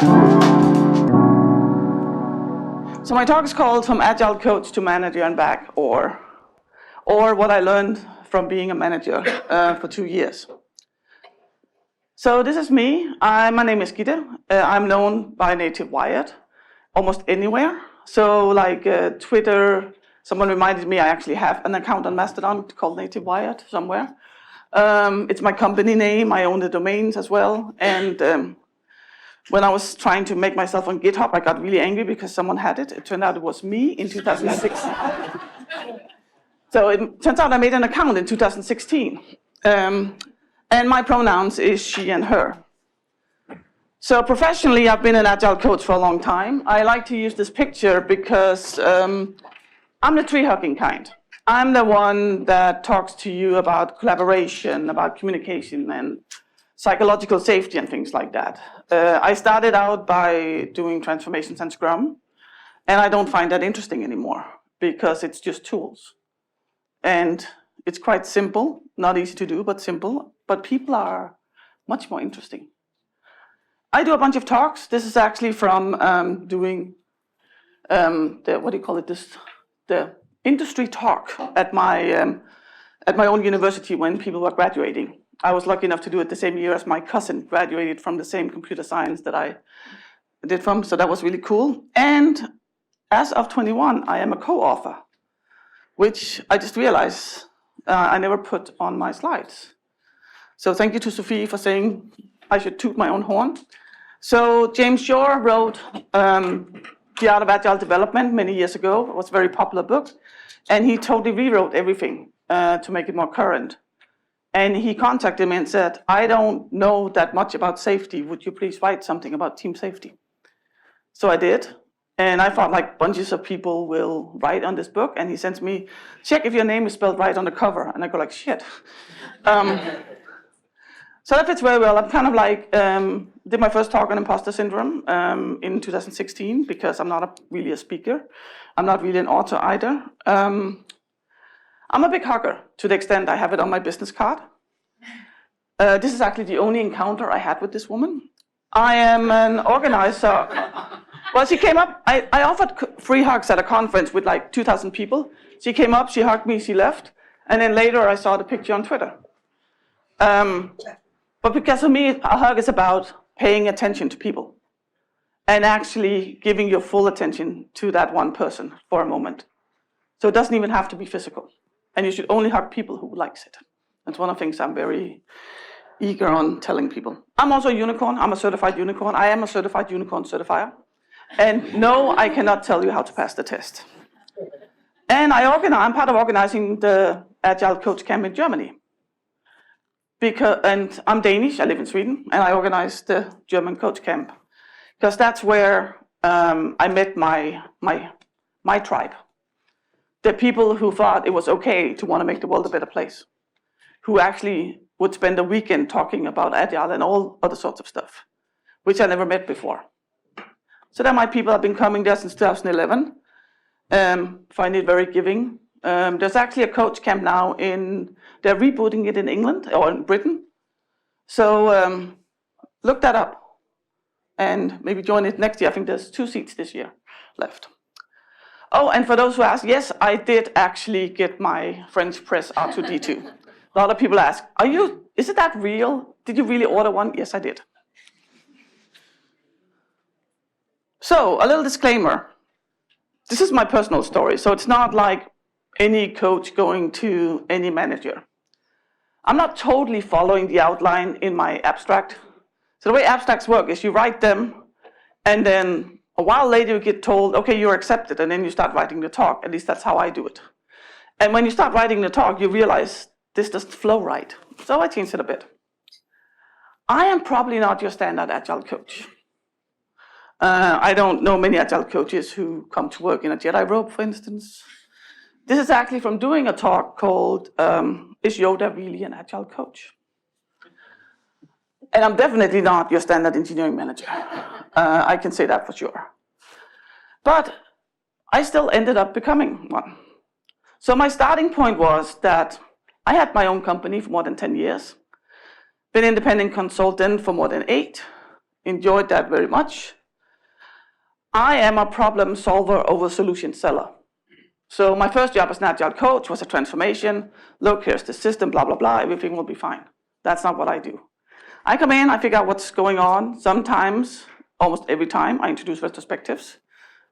So my talk is called From Agile Coach to Manager and Back, or what I learned from being a manager for 2 years. So this is me. My name is Gitte. I'm known by Native Wired almost anywhere. So like Twitter, someone reminded me I actually have an account on Mastodon called Native Wired somewhere. It's my company name. I own the domains as well. And when I was trying to make myself on GitHub, I got really angry because someone had it. It turned out it was me in 2006. So it turns out I made an account in 2016. And my pronouns is she and her. So professionally, I've been an Agile coach for a long time. I like to use this picture because I'm the tree-hugging kind. I'm the one that talks to you about collaboration, about communication, and psychological safety and things like that. I started out by doing transformations and Scrum, and I don't find that interesting anymore because it's just tools. And it's quite simple, not easy to do, but simple. But people are much more interesting. I do a bunch of talks. This is actually from doing the industry talk at my own university when people were graduating. I was lucky enough to do it the same year as my cousin graduated from the same computer science that I did from, so that was really cool. And as of 21, I am a co-author, which I just realized I never put on my slides. So thank you to Sophie for saying I should toot my own horn. So James Shore wrote The Art of Agile Development many years ago. It was a very popular book. And he totally rewrote everything to make it more current. And he contacted me and said, I don't know that much about safety. Would you please write something about team safety? So I did. And I thought like bunches of people will write on this book. And he sends me, check if your name is spelled right on the cover. And I go like, shit. So that fits very well. I'm kind of like, did my first talk on imposter syndrome in 2016 because I'm not really a speaker. I'm not really an author either. I'm a big hugger to the extent I have it on my business card. This is actually the only encounter I had with this woman. I am an organizer. Well, she came up, I offered free hugs at a conference with like 2,000 people. She came up, she hugged me, she left. And then later I saw the picture on Twitter. But because for me, a hug is about paying attention to people and actually giving your full attention to that one person for a moment. So it doesn't even have to be physical. And you should only hug people who likes it. That's one of the things I'm very eager on telling people. I'm also a unicorn. I'm a certified unicorn. I am a certified unicorn certifier. And no, I cannot tell you how to pass the test. And I'm part of organizing the Agile Coach Camp in Germany. And I'm Danish, I live in Sweden, and I organize the German Coach Camp. Because that's where I met my tribe. The people who thought it was okay to want to make the world a better place. Who actually would spend a weekend talking about Agile and all other sorts of stuff. Which I never met before. So they're my people. I've been coming there since 2011. Find it very giving. There's actually a coach camp now they're rebooting it in England or in Britain. So look that up and maybe join it next year. I think there's 2 seats this year left. Oh, and for those who ask, yes, I did actually get my French press R2D2. A lot of people ask, is it that real? Did you really order one? Yes, I did. So a little disclaimer. This is my personal story, so it's not like any coach going to any manager. I'm not totally following the outline in my abstract. So the way abstracts work is you write them, and then a while later you get told, okay, you're accepted, and then you start writing the talk. At least that's how I do it. And when you start writing the talk, you realize this doesn't flow right. So I changed it a bit. I am probably not your standard Agile coach. I don't know many Agile coaches who come to work in a Jedi robe, for instance. This is actually from doing a talk called, Is Yoda Really an Agile Coach? And I'm definitely not your standard engineering manager. I can say that for sure. But I still ended up becoming one. So my starting point was that I had my own company for more than 10 years, been independent consultant for more than 8, enjoyed that very much. I am a problem solver over solution seller. So my first job as an Agile coach was a transformation. Look, here's the system, blah, blah, blah, everything will be fine. That's not what I do. I come in, I figure out what's going on. Sometimes, almost every time, I introduce retrospectives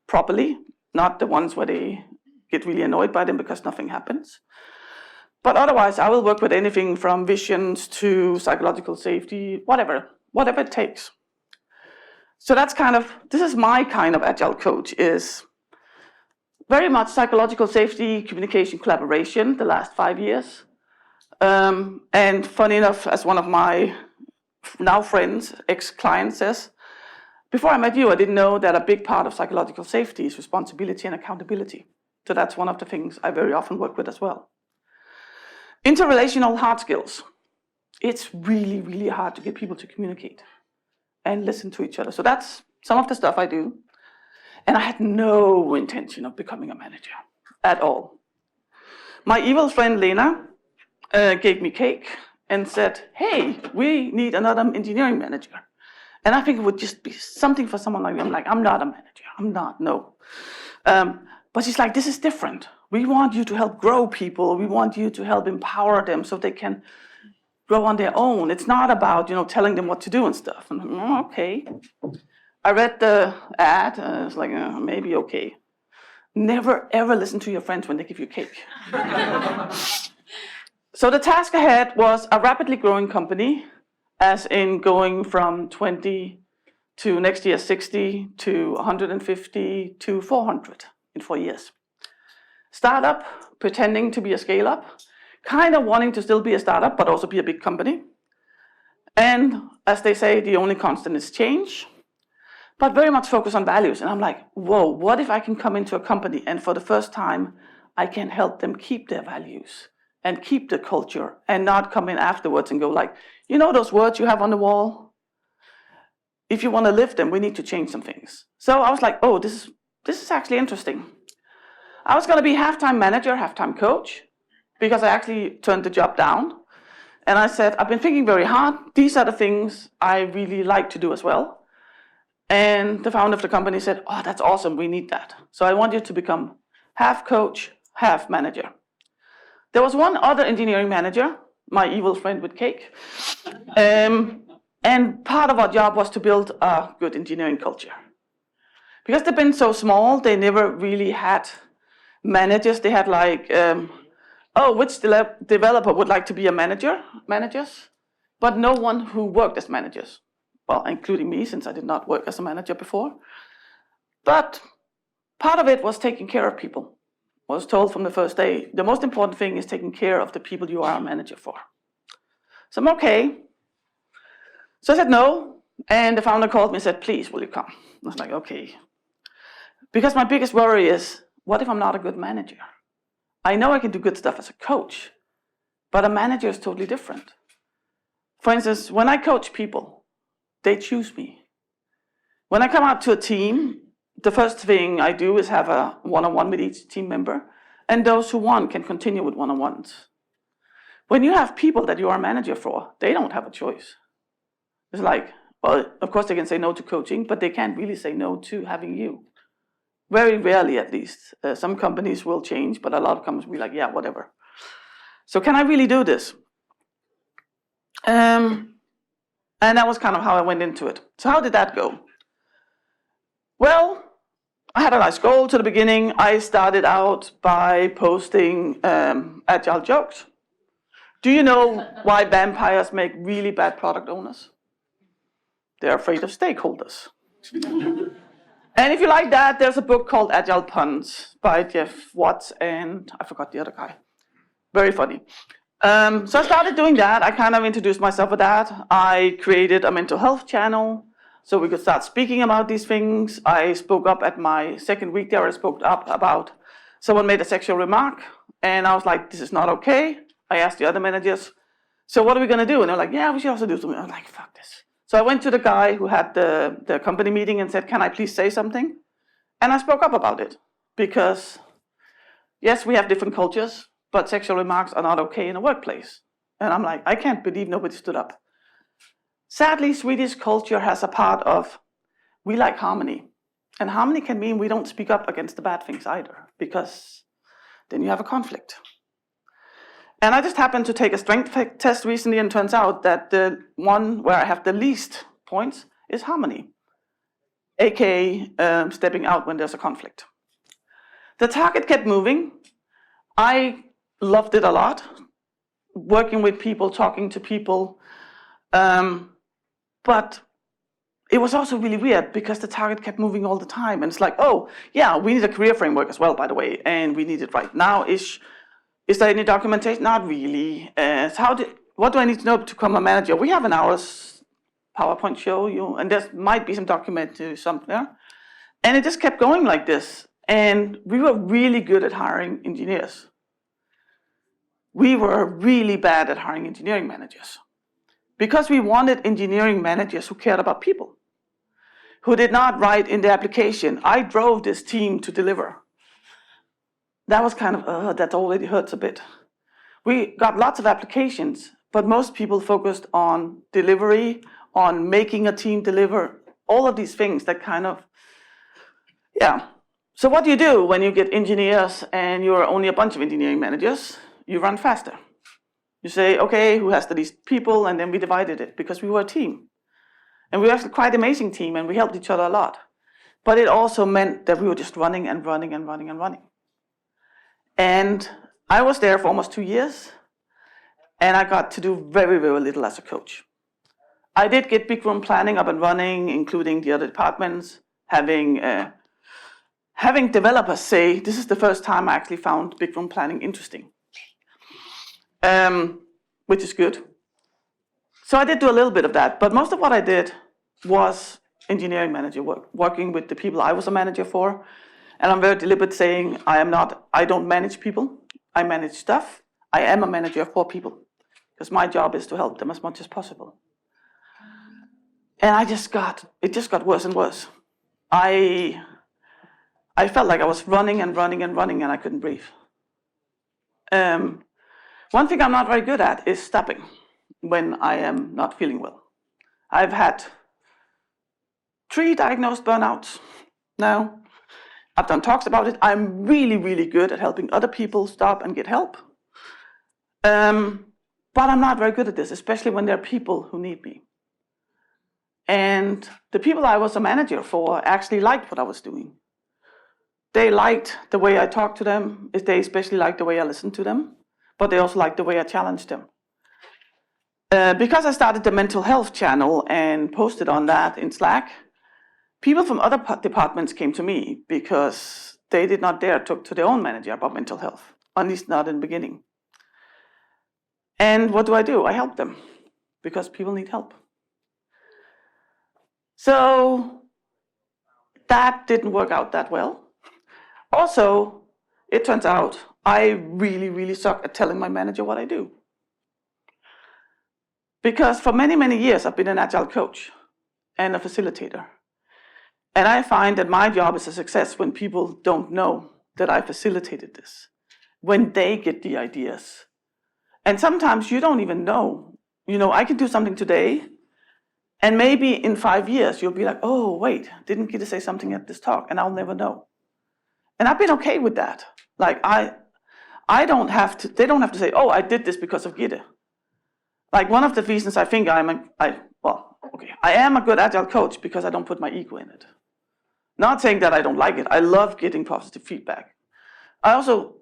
properly, not the ones where they get really annoyed by them because nothing happens. But otherwise, I will work with anything from visions to psychological safety, whatever it takes. So that's this is my kind of Agile coach, is very much psychological safety, communication, collaboration, the last 5 years. And funny enough, as one of my now friends, ex-client says, before I met you, I didn't know that a big part of psychological safety is responsibility and accountability. So that's one of the things I very often work with as well. Interrelational hard skills. It's really, really hard to get people to communicate and listen to each other. So that's some of the stuff I do. And I had no intention of becoming a manager at all. My evil friend Lena gave me cake and said, hey, we need another engineering manager. And I think it would just be something for someone like me. I'm like, I'm not a manager. I'm not, no. But she's like, this is different. We want you to help grow people. We want you to help empower them so they can grow on their own. It's not about, telling them what to do and stuff. And I'm like, okay. I read the ad. I was like, maybe okay. Never, ever listen to your friends when they give you cake. So the task ahead was a rapidly growing company, as in going from 20 to next year 60 to 150 to 400 in 4 years. Startup, pretending to be a scale-up, kind of wanting to still be a startup, but also be a big company. And as they say, the only constant is change, but very much focus on values. And I'm like, whoa, what if I can come into a company and for the first time, I can help them keep their values and keep the culture and not come in afterwards and go like, those words you have on the wall? If you want to live them, we need to change some things. So I was like, oh, this is actually interesting. I was going to be half-time manager, half-time coach, because I actually turned the job down. And I said, I've been thinking very hard. These are the things I really like to do as well. And the founder of the company said, oh, that's awesome. We need that. So I want you to become half coach, half manager. There was one other engineering manager, my evil friend with cake. And part of our job was to build a good engineering culture. Because they've been so small, they never really had managers. They had like, which developer would like to be a managers, but no one who worked as managers. Well, including me, since I did not work as a manager before. But part of it was taking care of people. I was told from the first day, the most important thing is taking care of the people you are a manager for. So I'm okay. So I said no, and the founder called me and said, please, will you come? I was like, okay. Because my biggest worry is, what if I'm not a good manager? I know I can do good stuff as a coach, but a manager is totally different. For instance, when I coach people, they choose me. When I come out to a team, the first thing I do is have a one-on-one with each team member, and those who want can continue with one-on-ones. When you have people that you are a manager for, they don't have a choice. It's like, well, of course they can say no to coaching, but they can't really say no to having you. Very rarely, at least. Some companies will change, but a lot of companies will be like, yeah, whatever. So can I really do this? And that was kind of how I went into it. So how did that go? Well, I had a nice goal to the beginning. I started out by posting agile jokes. Do you know why vampires make really bad product owners? They're afraid of stakeholders. And if you like that, there's a book called Agile Puns by Jeff Watts and I forgot the other guy. Very funny. So I started doing that. I kind of introduced myself with that. I created a mental health channel so we could start speaking about these things. I spoke up at my second week there. I spoke up about someone made a sexual remark and I was like, this is not okay. I asked the other managers, so what are we going to do? And they're like, yeah, we should also do something. I was like, fuck this. So I went to the guy who had the company meeting and said, can I please say something? And I spoke up about it because, yes, we have different cultures, but sexual remarks are not okay in a workplace. And I'm like, I can't believe nobody stood up. Sadly, Swedish culture has a part of, we like harmony. And harmony can mean we don't speak up against the bad things either, because then you have a conflict. And I just happened to take a strength test recently, and turns out that the one where I have the least points is harmony, aka stepping out when there's a conflict. The target kept moving. I loved it a lot, working with people, talking to people, but it was also really weird because the target kept moving all the time. And it's like, oh, yeah, we need a career framework as well, by the way, and we need it right now-ish. Is there any documentation? Not really. So what do I need to know to become a manager? We have an hour's PowerPoint show, and there might be some documentary somewhere. And it just kept going like this. And we were really good at hiring engineers. We were really bad at hiring engineering managers, because we wanted engineering managers who cared about people, who did not write in the application, I drove this team to deliver. That was kind of, that already hurts a bit. We got lots of applications, but most people focused on delivery, on making a team deliver, all of these things that kind of, yeah. So what do you do when you get engineers and you're only a bunch of engineering managers? You run faster. You say, okay, who has the least people? And then we divided it because we were a team. And we were actually quite an amazing team, and we helped each other a lot. But it also meant that we were just running and running and running and running. And I was there for almost 2 years, and I got to do very, very little as a coach. I did get big room planning up and running, including the other departments, having developers say, this is the first time I actually found big room planning interesting, which is good. So I did do a little bit of that, but most of what I did was engineering manager work, working with the people I was a manager for. And I'm very deliberate saying I don't manage people, I manage stuff. I am a manager for people, because my job is to help them as much as possible. And it just got worse and worse. I felt like I was running and running and running, and I couldn't breathe. One thing I'm not very good at is stopping when I am not feeling well. I've had 3 diagnosed burnouts now. I've done talks about it. I'm really, really good at helping other people stop and get help. But I'm not very good at this, especially when there are people who need me. And the people I was a manager for actually liked what I was doing. They liked the way I talked to them. They especially liked the way I listened to them. But they also liked the way I challenged them. Because I started the mental health channel and posted on that in Slack, people from other departments came to me because they did not dare talk to their own manager about mental health, at least not in the beginning. And what do? I help them, because people need help. So that didn't work out that well. Also, it turns out I really, really suck at telling my manager what I do. Because for many, many years, I've been an Agile coach and a facilitator. And I find that my job is a success when people don't know that I facilitated this, when they get the ideas. And sometimes you don't even know. I can do something today, and maybe in 5 years, you'll be like, oh, wait, didn't Gitte say something at this talk? And I'll never know. And I've been okay with that. Like, they don't have to say, oh, I did this because of Gitte. Like, one of the reasons I think I am a good Agile coach because I don't put my ego in it. Not saying that I don't like it. I love getting positive feedback. I also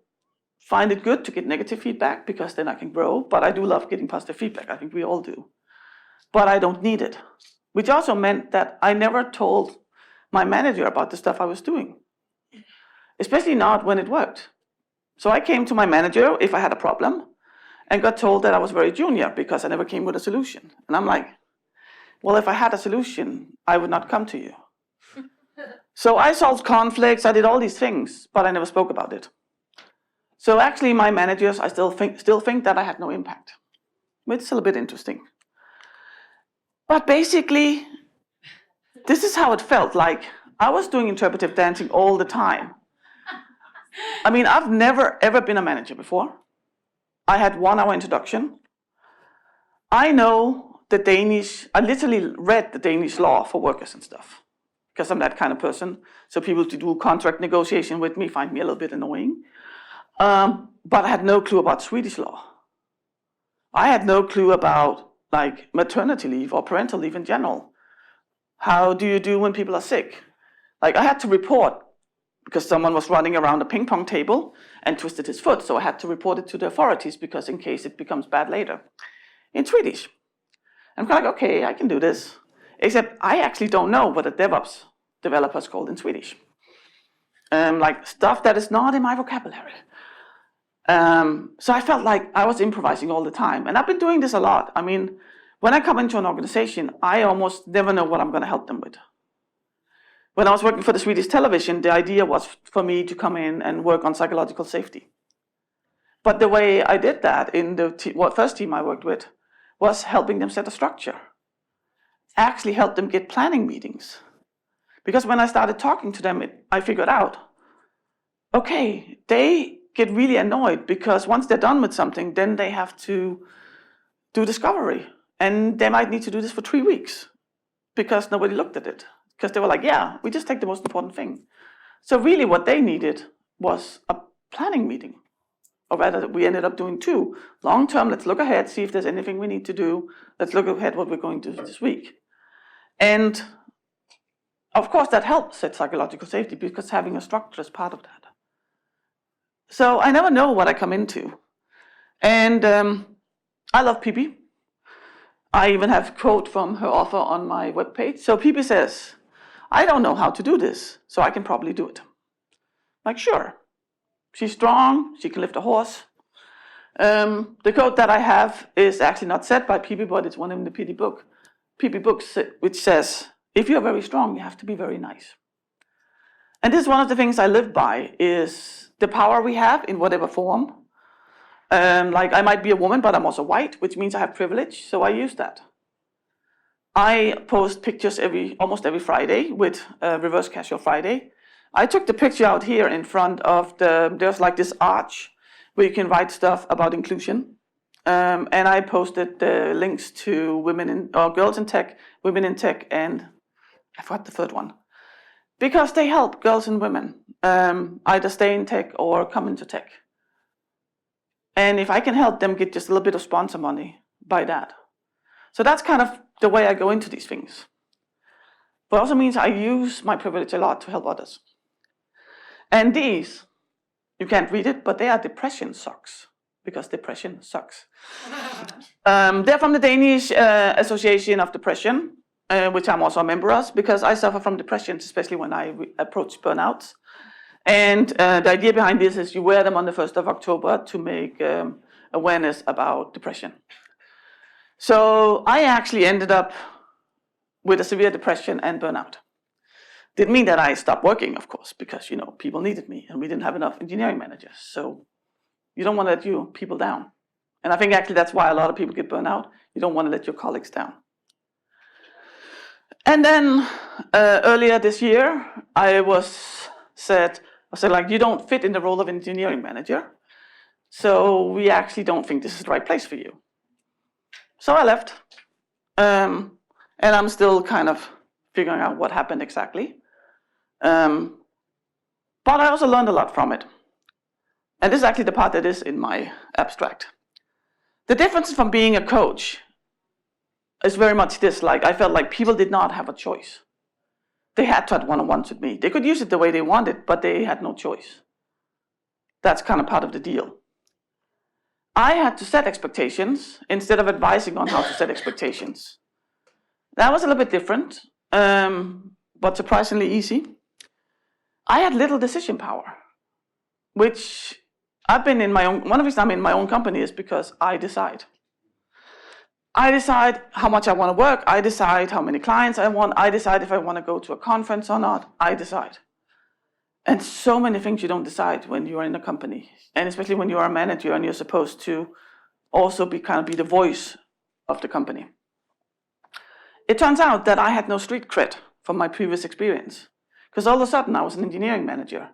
find it good to get negative feedback because then I can grow, but I do love getting positive feedback. I think we all do. But I don't need it, which also meant that I never told my manager about the stuff I was doing, especially not when it worked. So I came to my manager if I had a problem and got told that I was very junior because I never came with a solution. And I'm like, well, if I had a solution, I would not come to you. So I solved conflicts, I did all these things, but I never spoke about it. So actually my managers, I still think that I had no impact. It's still a bit interesting. But basically, this is how it felt like. I was doing interpretive dancing all the time. I mean, I've never, ever been a manager before. I had 1 hour introduction. I know I literally read the Danish law for workers and stuff, because I'm that kind of person. So people to do contract negotiation with me find me a little bit annoying. But I had no clue about Swedish law. I had no clue about like maternity leave or parental leave in general. How do you do when people are sick? Like I had to report because someone was running around a ping pong table and twisted his foot. So I had to report it to the authorities because in case it becomes bad later in Swedish. And I'm kind of like, okay, I can do this. Except I actually don't know what a DevOps developer is called in Swedish. Like stuff that is not in my vocabulary. So I felt like I was improvising all the time. And I've been doing this a lot. I mean, when I come into an organization, I almost never know what I'm going to help them with. When I was working for the Swedish television, the idea was for me to come in and work on psychological safety. But the way I did that in the first team I worked with was helping them set a structure. Actually helped them get planning meetings. Because when I started talking to them, I figured out, okay, they get really annoyed because once they're done with something, then they have to do discovery. And they might need to do this for 3 weeks because nobody looked at it. Because they were like, yeah, we just take the most important thing. So really what they needed was a planning meeting. Or rather, we ended up doing 2. Long term, let's look ahead, see if there's anything we need to do. Let's look ahead what we're going to do this week. And of course, that helps set psychological safety because having a structure is part of that. So I never know what I come into. And I love Pippi. I even have a quote from her author on my webpage. So Pippi says, I don't know how to do this, so I can probably do it. Like, sure. She's strong, she can lift a horse. The quote that I have is actually not said by Pippi, but it's one in the Pippi book, which says, if you're very strong, you have to be very nice. And this is one of the things I live by, is the power we have in whatever form. Like I might be a woman, but I'm also white, which means I have privilege, so I use that. I post pictures almost every Friday with Reverse Casual Friday. I took the picture out here in front of there's like this arch where you can write stuff about inclusion. And I posted the links to girls in tech, women in tech, and I forgot the third one. Because they help girls and women either stay in tech or come into tech. And if I can help them get just a little bit of sponsor money by that. So that's kind of the way I go into these things. But also means I use my privilege a lot to help others. And these, you can't read it, but they are depression socks. Because depression sucks. They're from the Danish Association of Depression. Which I'm also a member of, because I suffer from depression, especially when I approach burnouts. And the idea behind this is you wear them on the 1st of October to make awareness about depression. So I actually ended up with a severe depression and burnout. Didn't mean that I stopped working, of course, because people needed me and we didn't have enough engineering managers. So you don't want to let your people down. And I think actually that's why a lot of people get burned out. You don't want to let your colleagues down. And then earlier this year, I said, you don't fit in the role of engineering manager. So we actually don't think this is the right place for you. So I left. And I'm still kind of figuring out what happened exactly. But I also learned a lot from it. And this is actually the part that is in my abstract. The difference from being a coach is very much this, like I felt like people did not have a choice. They had to have one-on-ones with me. They could use it the way they wanted, but they had no choice. That's kind of part of the deal. I had to set expectations instead of advising on how to set expectations. That was a little bit different, but surprisingly easy. I had little decision power, which I've been in my own, one of the reasons I'm in my own company is because I decide. I decide how much I want to work. I decide how many clients I want. I decide if I want to go to a conference or not. I decide. And so many things you don't decide when you're in a company. And especially when you're a manager and you're supposed to also be the voice of the company. It turns out that I had no street cred from my previous experience. Because all of a sudden I was an engineering manager.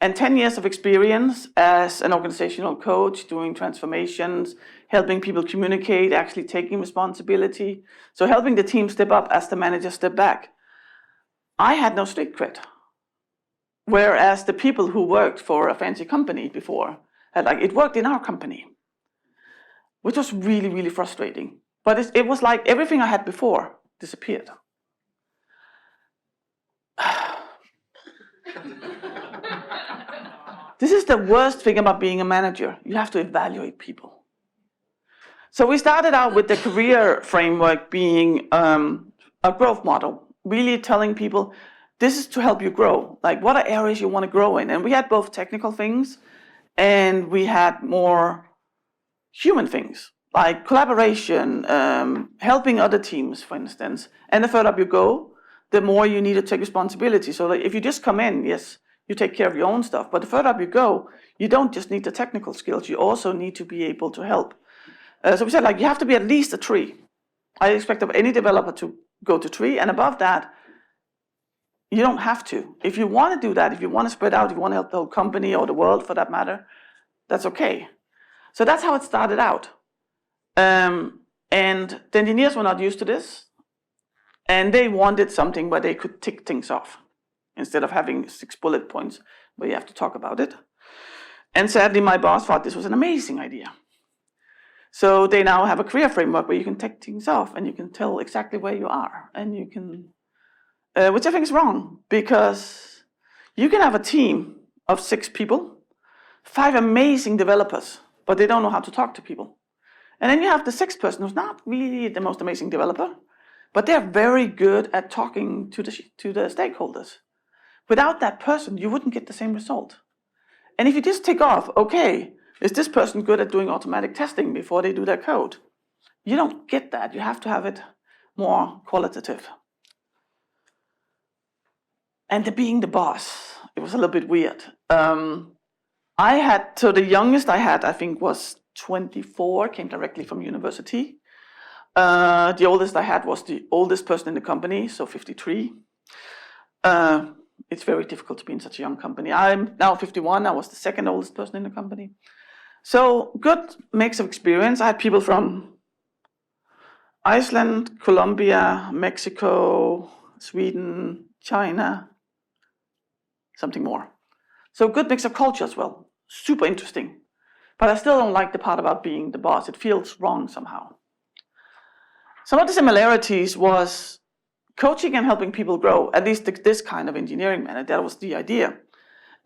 And 10 years of experience as an organizational coach, doing transformations, helping people communicate, actually taking responsibility. So helping the team step up as the manager step back. I had no street cred. Whereas the people who worked for a fancy company before had it worked in our company, which was really, really frustrating. But it was like everything I had before disappeared. This is the worst thing about being a manager. You have to evaluate people. So we started out with the career framework being a growth model, really telling people, this is to help you grow. Like, what are areas you want to grow in? And we had both technical things and we had more human things, like collaboration, helping other teams, for instance. And the further up you go, the more you need to take responsibility. So if you just come in, yes, you take care of your own stuff. But the further up you go, you don't just need the technical skills. You also need to be able to help. So we said, you have to be at least a 3. I expect of any developer to go to 3. And above that, you don't have to. If you want to do that, if you want to spread out, if you want to help the whole company or the world for that matter, that's okay. So that's how it started out. And the engineers were not used to this. And they wanted something where they could tick things off instead of having 6 bullet points where you have to talk about it. And sadly, my boss thought this was an amazing idea. So they now have a career framework where you can tick things off and you can tell exactly where you are. And you can, which I think is wrong, because you can have a team of 6 people, 5 amazing developers, but they don't know how to talk to people. And then you have the 6th person who's not really the most amazing developer, but they're very good at talking to the stakeholders. Without that person, you wouldn't get the same result. And if you just tick off, okay, is this person good at doing automatic testing before they do their code? You don't get that. You have to have it more qualitative. And being the boss, it was a little bit weird. The youngest I had, I think, was 24, came directly from university. The oldest I had was the oldest person in the company, so 53. It's very difficult to be in such a young company. I'm now 51, I was the 2nd oldest person in the company. So good mix of experience. I had people from Iceland, Colombia, Mexico, Sweden, China, something more. So good mix of culture as well. Super interesting. But I still don't like the part about being the boss. It feels wrong somehow. Some of the similarities was coaching and helping people grow, at least this kind of engineering manager, that was the idea.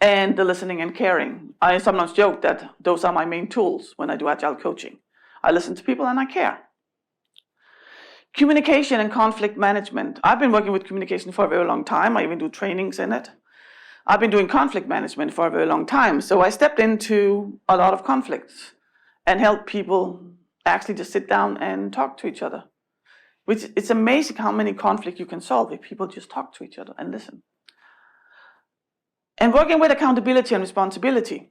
And the listening and caring. I sometimes joke that those are my main tools when I do Agile coaching. I listen to people and I care. Communication and conflict management. I've been working with communication for a very long time. I even do trainings in it. I've been doing conflict management for a very long time. So I stepped into a lot of conflicts and helped people actually just sit down and talk to each other. It's amazing how many conflicts you can solve if people just talk to each other and listen. And working with accountability and responsibility.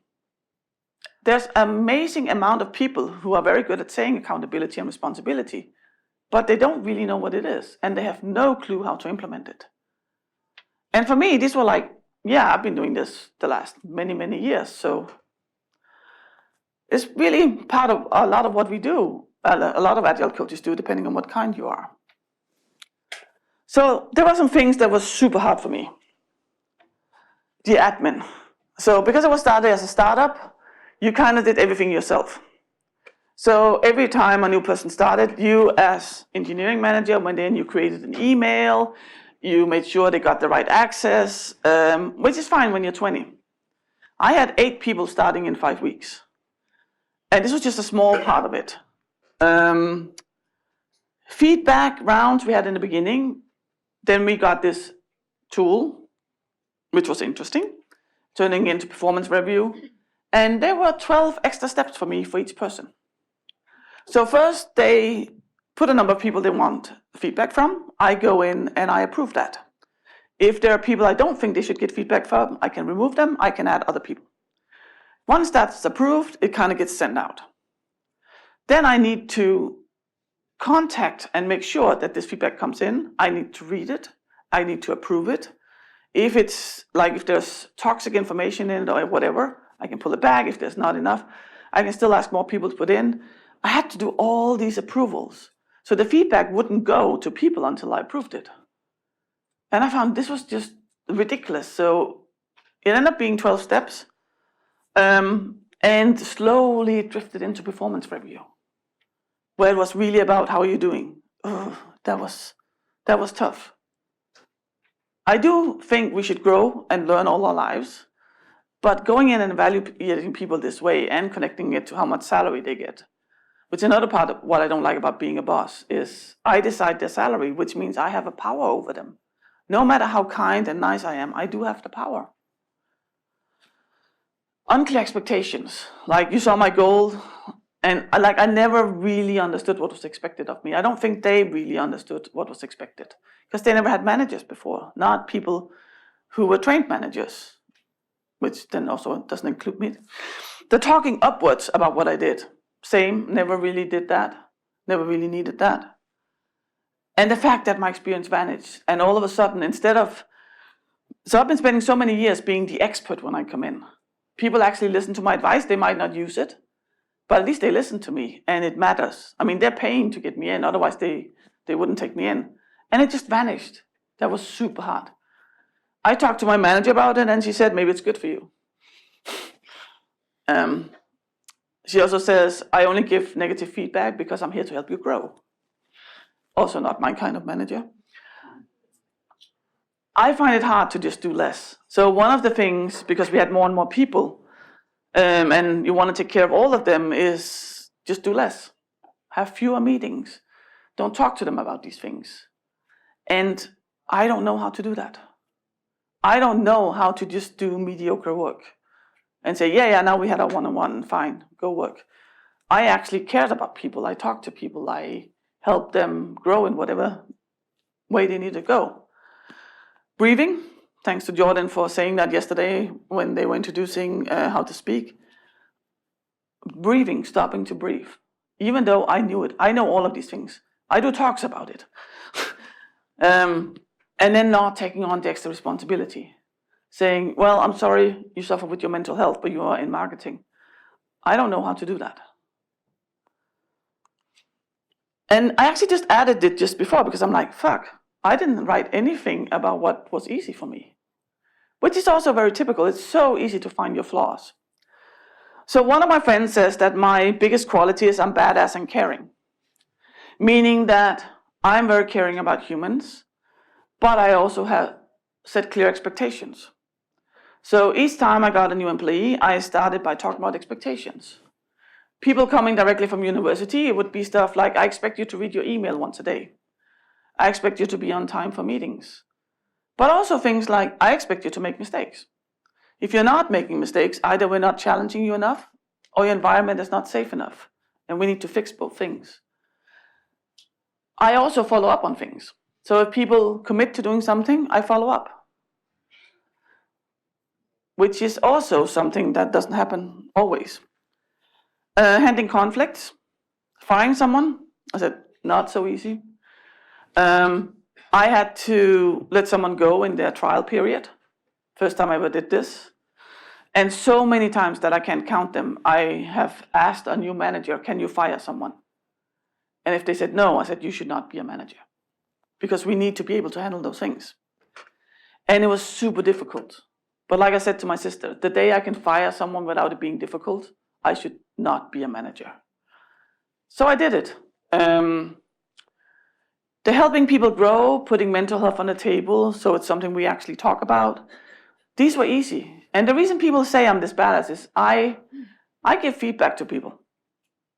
There's an amazing amount of people who are very good at saying accountability and responsibility, but they don't really know what it is, and they have no clue how to implement it. And for me, these were I've been doing this the last many, many years, so it's really part of a lot of what we do. A lot of Agile coaches do, depending on what kind you are. So there were some things that were super hard for me. The admin. So because I was started as a startup, you kind of did everything yourself. So every time a new person started, you as engineering manager went in, you created an email, you made sure they got the right access, which is fine when you're 20. I had 8 people starting in 5 weeks. And this was just a small part of it. Feedback rounds we had in the beginning. Then we got this tool, which was interesting, turning into performance review. And there were 12 extra steps for me for each person. So first they put a number of people they want feedback from. I go in and I approve that. If there are people I don't think they should get feedback from, I can remove them, I can add other people. Once that's approved, it kind of gets sent out. Then I need to contact and make sure that this feedback comes in. I need to read it. I need to approve it. If it's if there's toxic information in it or whatever, I can pull it back. If there's not enough, I can still ask more people to put in. I had to do all these approvals. So the feedback wouldn't go to people until I approved it. And I found this was just ridiculous. So it ended up being 12 steps, and slowly it drifted into performance review, where it was really about how are you doing. That was tough. I do think we should grow and learn all our lives, but going in and evaluating people this way and connecting it to how much salary they get, which another part of what I don't like about being a boss is I decide their salary, which means I have a power over them. No matter how kind and nice I am, I do have the power. Unclear expectations, like you saw my goal, and I never really understood what was expected of me. I don't think they really understood what was expected because they never had managers before, not people who were trained managers, which then also doesn't include me. They're talking upwards about what I did. Same, never really did that, never really needed that. And the fact that my experience vanished, and all of a sudden, so I've been spending so many years being the expert when I come in. People actually listen to my advice. They might not use it, but at least they listen to me, and it matters. I mean, they're paying to get me in, otherwise they wouldn't take me in. And it just vanished. That was super hard. I talked to my manager about it, and she said, maybe it's good for you. She also says, I only give negative feedback because I'm here to help you grow. Also not my kind of manager. I find it hard to just do less. So one of the things, because we had more and more people, and you want to take care of all of them, is just do less. Have fewer meetings. Don't talk to them about these things. And I don't know how to do that. I don't know how to just do mediocre work and say, yeah, now we had our one-on-one, fine, go work. I actually cared about people. I talked to people. I helped them grow in whatever way they need to go. Breathing, thanks to Jordan for saying that yesterday when they were introducing how to speak. Breathing, stopping to breathe. Even though I knew it, I know all of these things. I do talks about it. And then not taking on the extra responsibility. Saying, well, I'm sorry you suffer with your mental health, but you are in marketing. I don't know how to do that. And I actually just added it just before because I'm like, fuck, I didn't write anything about what was easy for me, which is also very typical. It's so easy to find your flaws. So one of my friends says that my biggest quality is I'm badass and caring, meaning that I'm very caring about humans, but I also have set clear expectations. So each time I got a new employee, I started by talking about expectations. People coming directly from university, it would be stuff like, I expect you to read your email once a day. I expect you to be on time for meetings. But also things like, I expect you to make mistakes. If you're not making mistakes, either we're not challenging you enough, or your environment is not safe enough, and we need to fix both things. I also follow up on things. So if people commit to doing something, I follow up. Which is also something that doesn't happen always. Handling conflicts, firing someone, I said, not so easy. I had to let someone go in their trial period. First time I ever did this. And so many times that I can't count them, I have asked a new manager, can you fire someone? And if they said no, I said, you should not be a manager. Because we need to be able to handle those things. And it was super difficult. But like I said to my sister, the day I can fire someone without it being difficult, I should not be a manager. So I did it. The helping people grow, putting mental health on the table, so it's something we actually talk about. These were easy. And the reason people say I'm this badass is I give feedback to people.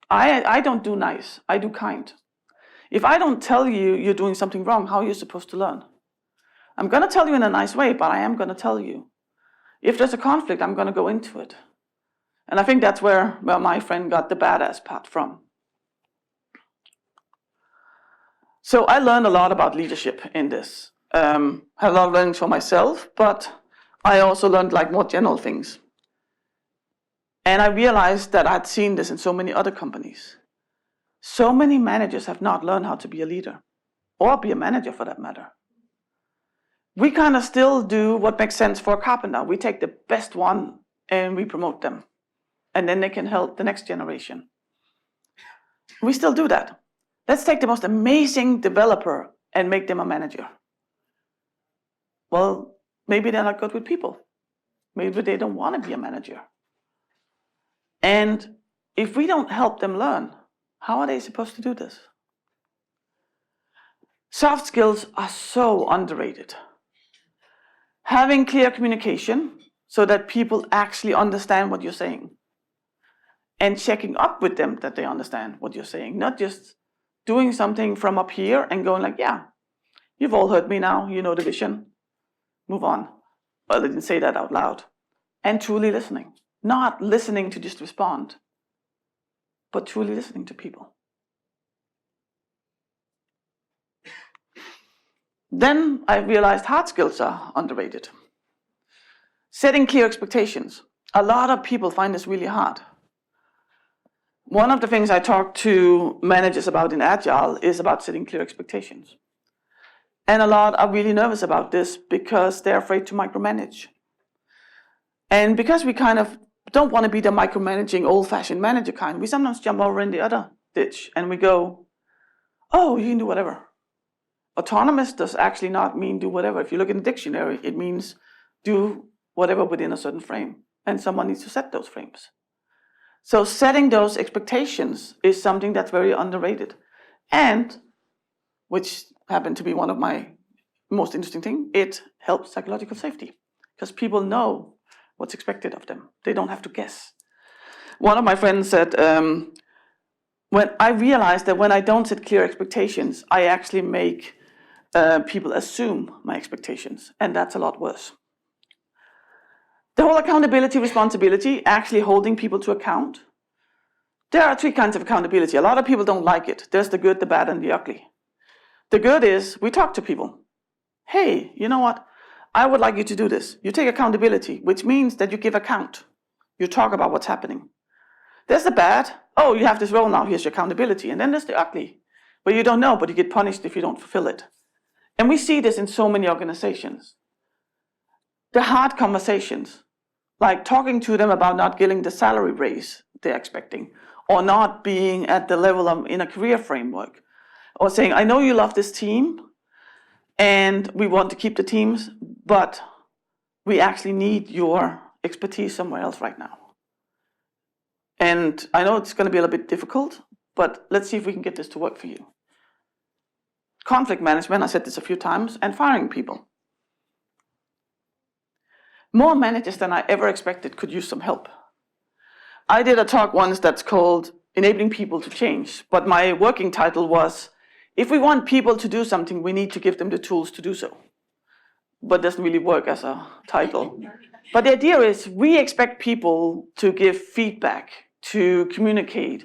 I don't do nice, I do kind. If I don't tell you you're doing something wrong, how are you supposed to learn? I'm going to tell you in a nice way, but I am going to tell you. If there's a conflict, I'm going to go into it. And I think that's where my friend got the badass part from. So I learned a lot about leadership in this. Had a lot of learning for myself, but I also learned like more general things. And I realized that I'd seen this in so many other companies. So many managers have not learned how to be a leader, or be a manager for that matter. We kind of still do what makes sense for a carpenter. We take the best one and we promote them. And then they can help the next generation. We still do that. Let's take the most amazing developer and make them a manager. Well, maybe they're not good with people. Maybe they don't want to be a manager. And if we don't help them learn, how are they supposed to do this? Soft skills are so underrated. Having clear communication so that people actually understand what you're saying. And checking up with them that they understand what you're saying. Not just doing something from up here and going like, yeah, you've all heard me now, you know the vision. Move on. Well, they didn't say that out loud. And truly listening. Not listening to just respond, but truly listening to people. Then I realized hard skills are underrated. Setting clear expectations. A lot of people find this really hard. One of the things I talk to managers about in Agile is about setting clear expectations. And a lot are really nervous about this because they're afraid to micromanage. And because we kind of don't want to be the micromanaging old-fashioned manager kind, we sometimes jump over in the other ditch and we go, oh, you can do whatever. Autonomous does actually not mean do whatever. If you look in the dictionary, it means do whatever within a certain frame. And someone needs to set those frames. So setting those expectations is something that's very underrated. And, which happened to be one of my most interesting things, it helps psychological safety. Because people know what's expected of them. They don't have to guess. One of my friends said, when I realized that when I don't set clear expectations, I actually make people assume my expectations. And that's a lot worse. The whole accountability, responsibility, actually holding people to account. There are three kinds of accountability. A lot of people don't like it. There's the good, the bad, and the ugly. The good is we talk to people. Hey, you know what? I would like you to do this. You take accountability, which means that you give account. You talk about what's happening. There's the bad. Oh, you have this role now. Here's your accountability. And then there's the ugly, where you don't know, but you get punished if you don't fulfill it. And we see this in so many organizations. The hard conversations, like talking to them about not getting the salary raise they're expecting, or not being at the level of in a career framework, or saying, I know you love this team, and we want to keep the teams, but we actually need your expertise somewhere else right now. And I know it's going to be a little bit difficult, but let's see if we can get this to work for you. Conflict management, I said this a few times, and firing people. More managers than I ever expected could use some help. I did a talk once that's called Enabling People to Change, but my working title was, if we want people to do something, we need to give them the tools to do so. But it doesn't really work as a title. But the idea is we expect people to give feedback, to communicate.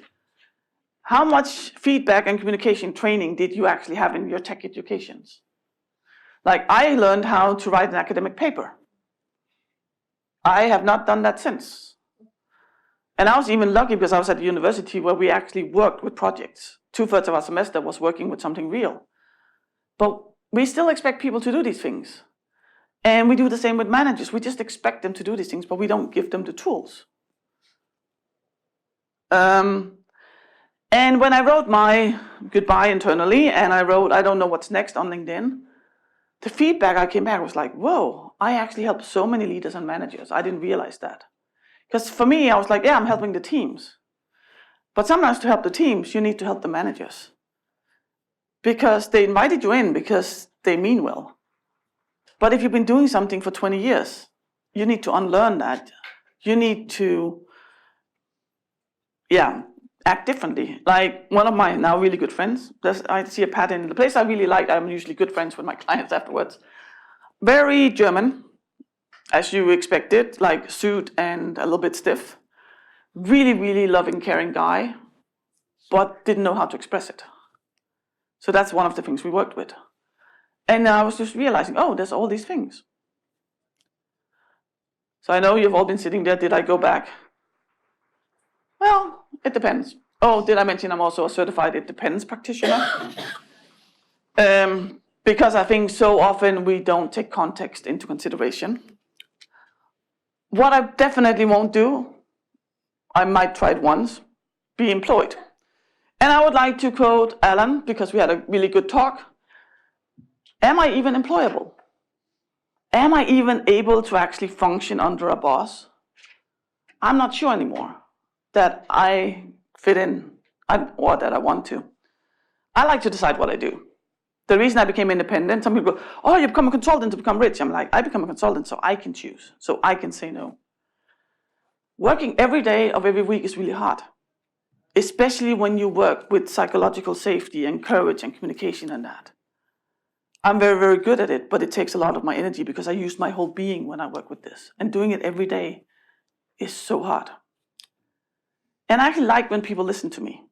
How much feedback and communication training did you actually have in your tech educations? Like, I learned how to write an academic paper. I have not done that since. And I was even lucky because I was at the university where we actually worked with projects. 2/3 of our semester was working with something real. But we still expect people to do these things. And we do the same with managers. We just expect them to do these things, but we don't give them the tools. And when I wrote my goodbye internally, and I wrote, I don't know what's next on LinkedIn, the feedback I came back was like, whoa, I actually helped so many leaders and managers. I didn't realize that. Because for me, I was like, yeah, I'm helping the teams. But sometimes to help the teams, you need to help the managers. Because they invited you in because they mean well. But if you've been doing something for 20 years, you need to unlearn that. You need to, act differently. Like one of my now really good friends, I see a pattern in the place I really like. I'm usually good friends with my clients afterwards. Very German, as you expected, like suit and a little bit stiff. Really, really loving, caring guy, but didn't know how to express it. So that's one of the things we worked with. And I was just realizing, oh, there's all these things. So I know you've all been sitting there. Did I go back? Well, it depends. Oh, did I mention I'm also a certified it depends practitioner? Because I think so often we don't take context into consideration. What I definitely won't do, I might try it once, be employed. And I would like to quote Alan, because we had a really good talk. Am I even employable? Am I even able to actually function under a boss? I'm not sure anymore that I fit in or that I want to. I like to decide what I do. The reason I became independent, some people go, oh, you become a consultant to become rich. I'm like, I become a consultant so I can choose, so I can say no. Working every day of every week is really hard, especially when you work with psychological safety and courage and communication and that. I'm very, very good at it, but it takes a lot of my energy because I use my whole being when I work with this. And doing it every day is so hard. And I actually like when people listen to me.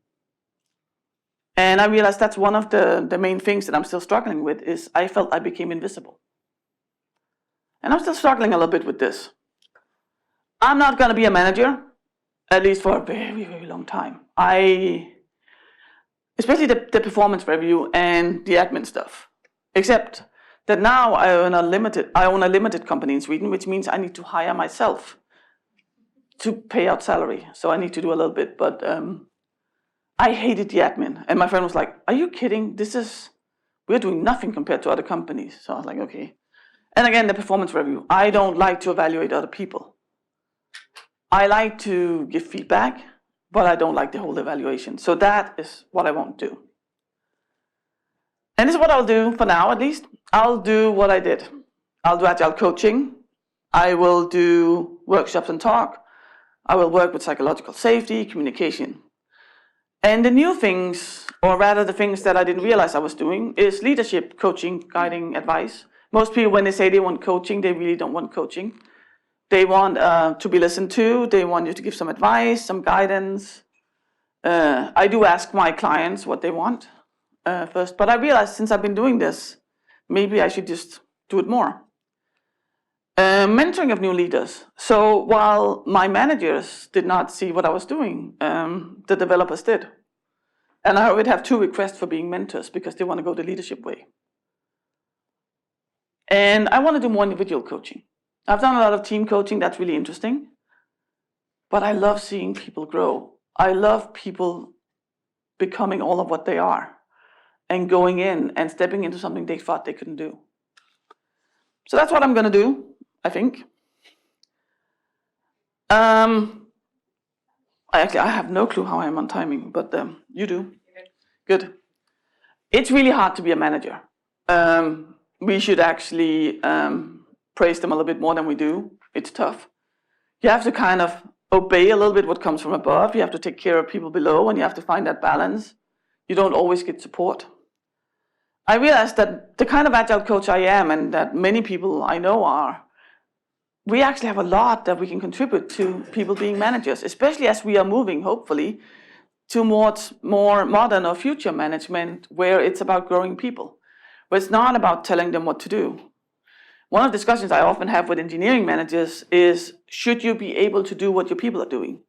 And I realized that's one of the main things that I'm still struggling with is I felt I became invisible. And I'm still struggling a little bit with this. I'm not going to be a manager, at least for a very, very long time. Especially the performance review and the admin stuff. Except that now I own a limited company in Sweden, which means I need to hire myself to pay out salary. So I need to do a little bit, but I hated the admin. And my friend was like, are you kidding? We're doing nothing compared to other companies. So I was like, okay. And again, the performance review. I don't like to evaluate other people. I like to give feedback, but I don't like the whole evaluation. So that is what I won't do. And this is what I'll do for now, at least. I'll do what I did. I'll do Agile coaching. I will do workshops and talk. I will work with psychological safety, communication. And the new things, or rather the things that I didn't realize I was doing, is leadership, coaching, guiding, advice. Most people, when they say they want coaching, they really don't want coaching. They want to be listened to. They want you to give some advice, some guidance. I do ask my clients what they want. First, but I realized since I've been doing this, maybe I should just do it more. Mentoring of new leaders. So while my managers did not see what I was doing, the developers did. And I would have 2 requests for being mentors because they want to go the leadership way. And I want to do more individual coaching. I've done a lot of team coaching, that's really interesting. But I love seeing people grow. I love people becoming all of what they are. And going in and stepping into something they thought they couldn't do. So that's what I'm going to do, I think. I have no clue how I am on timing, but you do. Good. It's really hard to be a manager. We should actually praise them a little bit more than we do. It's tough. You have to kind of obey a little bit what comes from above. You have to take care of people below, and you have to find that balance. You don't always get support. I realized that the kind of Agile coach I am, and that many people I know are, we actually have a lot that we can contribute to people being managers, especially as we are moving, hopefully, towards more modern or future management where it's about growing people, where it's not about telling them what to do. One of the discussions I often have with engineering managers is, should you be able to do what your people are doing?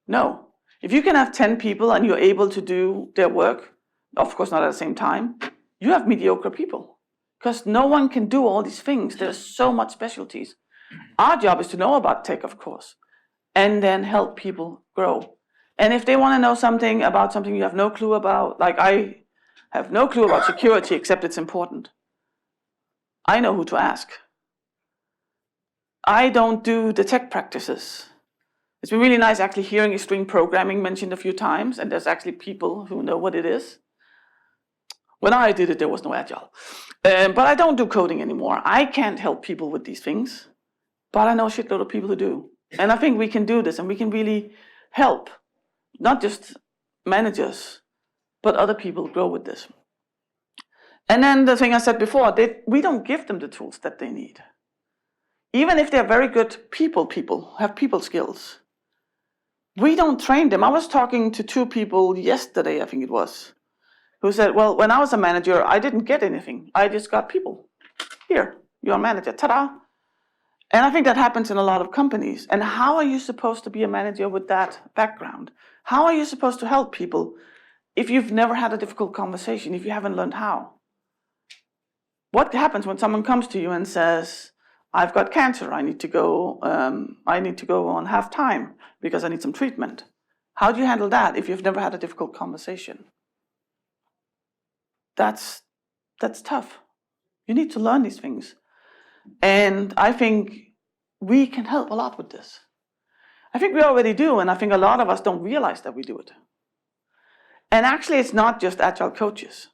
No. If you can have 10 people and you're able to do their work, of course not at the same time, you have mediocre people. Because no one can do all these things. There's so much specialties. Our job is to know about tech, of course, and then help people grow. And if they want to know something about something you have no clue about, like I have no clue about security except it's important, I know who to ask. I don't do the tech practices. It's been really nice actually hearing extreme programming mentioned a few times, and there's actually people who know what it is. When I did it, there was no Agile. But I don't do coding anymore. I can't help people with these things, but I know a shitload of people who do. And I think we can do this, and we can really help, not just managers, but other people grow with this. And then the thing I said before, we don't give them the tools that they need. Even if they're very good people, have people skills, we don't train them. I was talking to 2 people yesterday, I think it was, who said, well, when I was a manager, I didn't get anything. I just got people. Here, you're a manager, ta-da. And I think that happens in a lot of companies. And how are you supposed to be a manager with that background? How are you supposed to help people if you've never had a difficult conversation, if you haven't learned how? What happens when someone comes to you and says, I've got cancer, I need to go on half time because I need some treatment? How do you handle that if you've never had a difficult conversation? That's tough. You need to learn these things. And I think we can help a lot with this. I think we already do, and I think a lot of us don't realize that we do it. And actually, it's not just Agile coaches.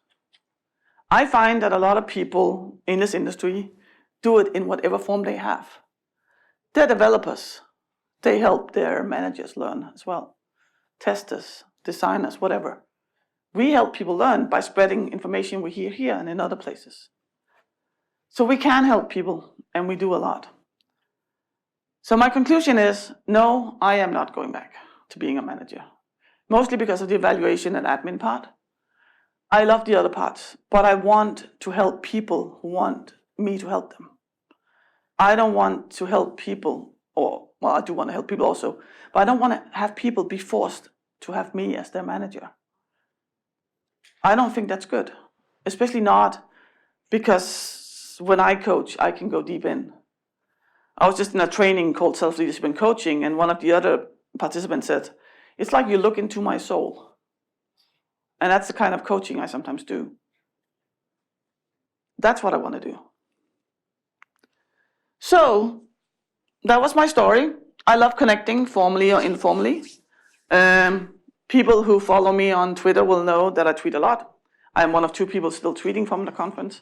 I find that a lot of people in this industry do it in whatever form they have. They're developers. They help their managers learn as well. Testers, designers, whatever. We help people learn by spreading information we hear here and in other places. So we can help people, and we do a lot. So my conclusion is, no, I am not going back to being a manager. Mostly because of the evaluation and admin part. I love the other parts, but I want to help people who want me to help them. I don't want to help people, I do want to help people also, but I don't want to have people be forced to have me as their manager. I don't think that's good, especially not because when I coach, I can go deep in. I was just in a training called Self-Leadership and Coaching, and one of the other participants said, it's like you look into my soul. And that's the kind of coaching I sometimes do. That's what I want to do. So, that was my story. I love connecting, formally or informally. People who follow me on Twitter will know that I tweet a lot. I'm one of 2 people still tweeting from the conference.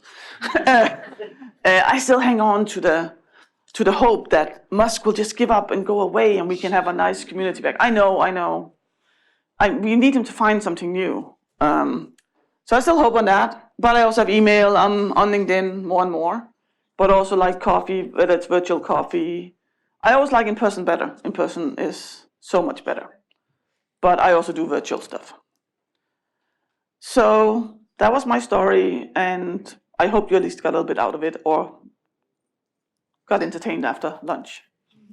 I still hang on to the hope that Musk will just give up and go away and we can have a nice community back. I know. We need him to find something new. So I still hope on that. But I also have email on LinkedIn more and more. But also like coffee, whether it's virtual coffee. I always like in person better. In person is so much better. But I also do virtual stuff. So that was my story, and I hope you at least got a little bit out of it or got entertained after lunch.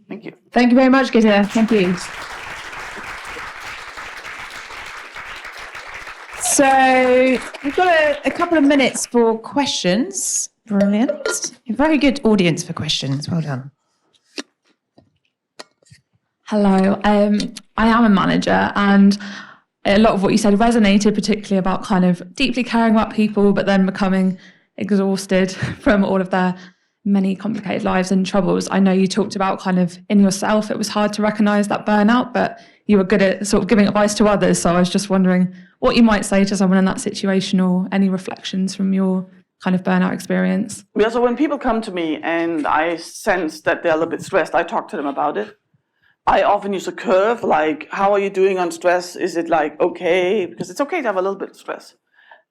Thank you. Thank you very much, Gitte. Thank you. So we've got a couple of minutes for questions. Brilliant. A very good audience for questions. Well done. Hello. I am a manager, and a lot of what you said resonated, particularly about kind of deeply caring about people, but then becoming exhausted from all of their many complicated lives and troubles. I know you talked about kind of in yourself, it was hard to recognise that burnout, but you were good at sort of giving advice to others. So I was just wondering what you might say to someone in that situation, or any reflections from your kind of burnout experience. Yeah, so when people come to me and I sense that they're a little bit stressed, I talk to them about it. I often use a curve, like, how are you doing on stress? Is it like okay? Because it's okay to have a little bit of stress.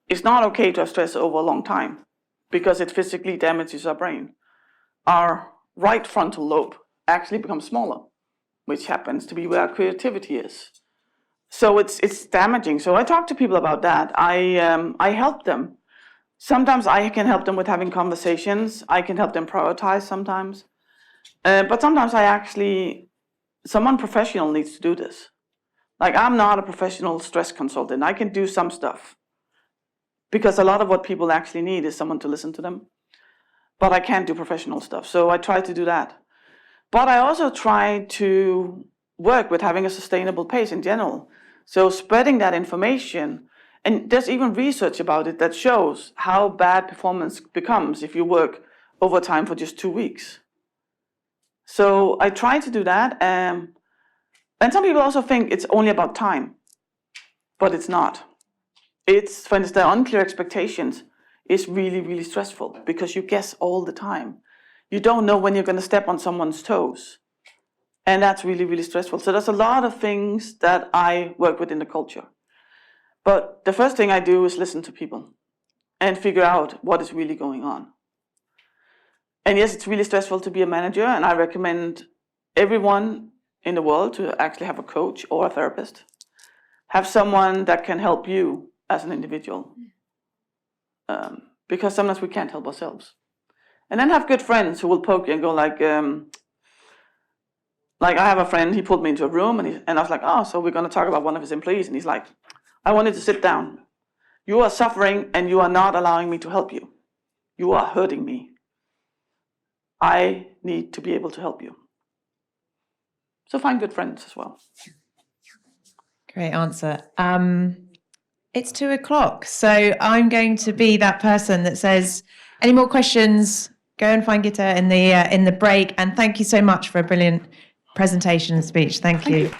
It's not okay to have stress over a long time because it physically damages our brain. Our right frontal lobe actually becomes smaller, which happens to be where our creativity is. So it's damaging. So I talk to people about that. I help them. Sometimes I can help them with having conversations. I can help them prioritize sometimes. But sometimes someone professional needs to do this. Like, I'm not a professional stress consultant. I can do some stuff because a lot of what people actually need is someone to listen to them. But I can't do professional stuff. So I try to do that. But I also try to work with having a sustainable pace in general. So spreading that information, and there's even research about it that shows how bad performance becomes if you work overtime for just 2 weeks. So I try to do that. And some people also think it's only about time, but it's not. It's, for instance, the unclear expectations is really, really stressful because you guess all the time. You don't know when you're going to step on someone's toes. And that's really, really stressful. So there's a lot of things that I work with in the culture. But the first thing I do is listen to people and figure out what is really going on. And yes, it's really stressful to be a manager, and I recommend everyone in the world to actually have a coach or a therapist. Have someone that can help you as an individual. Because sometimes we can't help ourselves. And then have good friends who will poke you and go like I have a friend, he pulled me into a room and I was like, oh, so we're going to talk about one of his employees. And he's like, I wanted to sit down. You are suffering and you are not allowing me to help you. You are hurting me. I need to be able to help you. So find good friends as well. Great answer. It's 2:00, so I'm going to be that person that says, any more questions, go and find Gitte in the break. And thank you so much for a brilliant presentation and speech. Thank you.